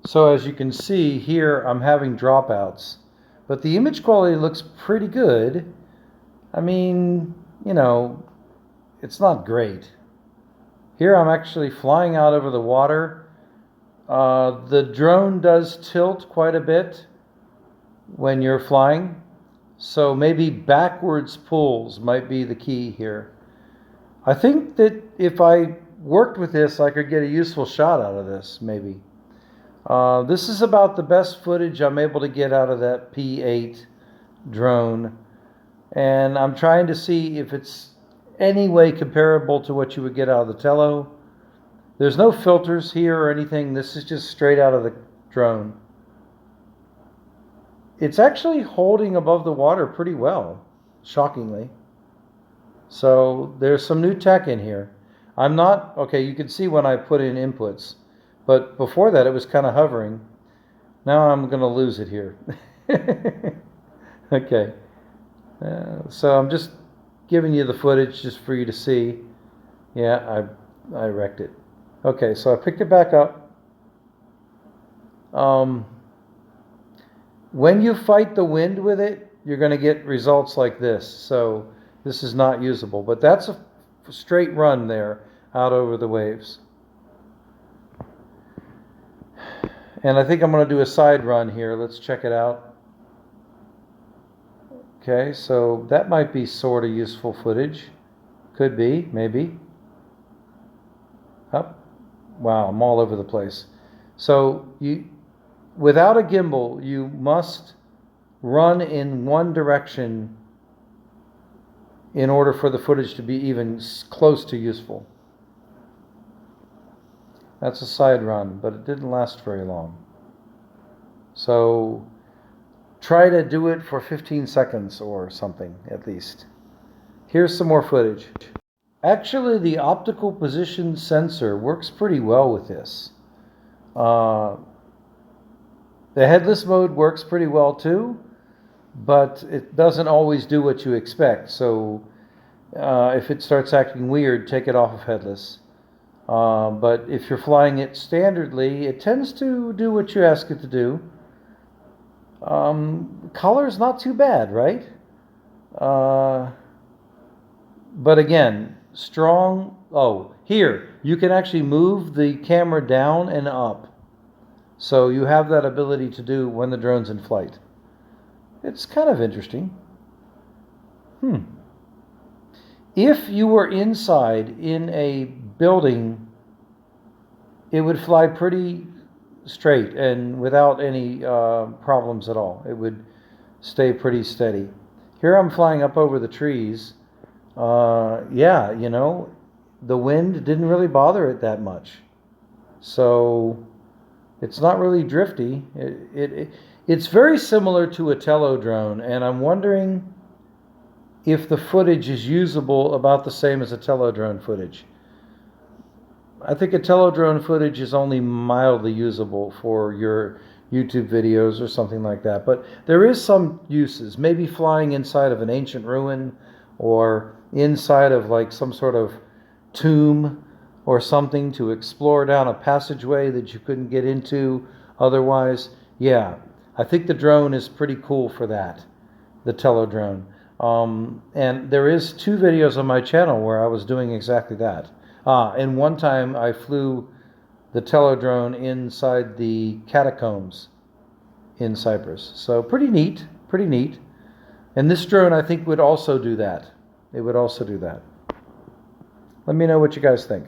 So as you can see here, I'm having dropouts, but the image quality looks pretty good. I mean, you know, it's not great. Here I'm actually flying out over the water. The drone does tilt quite a bit when you're flying, so maybe backwards pulls might be the key here. I think that if I worked with this, I could get a useful shot out of this, maybe. This is about the best footage I'm able to get out of that P8 drone, and I'm trying to see if it's any way comparable to what you would get out of the Tello. There's no filters here or anything. This is just straight out of the drone. It's actually holding above the water pretty well, shockingly. So there's some new tech in here. I'm not, okay, you can see when I put in inputs, but before that it was kind of hovering. Now I'm going to lose it here. Okay. So I'm just giving you the footage just for you to see. Yeah, I wrecked it. Okay, so I picked it back up. When you fight the wind with it, you're going to get results like this. So this is not usable, but that's a straight run there out over the waves. And I think I'm going to do a side run here. Let's check it out. Okay, so that might be sort of useful footage. Could be, maybe. Oh, wow, I'm all over the place. So without a gimbal, you must run in one direction in order for the footage to be even close to useful. That's a side run, but it didn't last very long. So try to do it for 15 seconds or something at least. Here's some more footage. Actually, the optical position sensor works pretty well with this. The headless mode works pretty well too, but it doesn't always do what you expect. So if it starts acting weird, take it off of headless. But if you're flying it standardly, it tends to do what you ask it to do. Color's not too bad, right? But again, strong. Oh, here, you can actually move the camera down and up. So you have that ability to do when the drone's in flight. It's kind of interesting. If you were inside in a building, it would fly pretty straight and without any problems at all. It would stay pretty steady. Here I'm flying up over the trees. Yeah, you know, the wind didn't really bother it that much. So it's not really drifty. It's very similar to a Tello drone, and I'm wondering if the footage is usable about the same as a Tello drone footage. I think a Tello drone footage is only mildly usable for your YouTube videos or something like that, but there is some uses, maybe flying inside of an ancient ruin or inside of like some sort of tomb or something to explore down a passageway that you couldn't get into otherwise. Yeah, I think the drone is pretty cool for that, the Tello drone. And there is 2 videos on my channel where I was doing exactly that. And one time I flew the Tello drone inside the catacombs in Cyprus. So pretty neat, pretty neat. And this drone I think would also do that. It would also do that. Let me know what you guys think.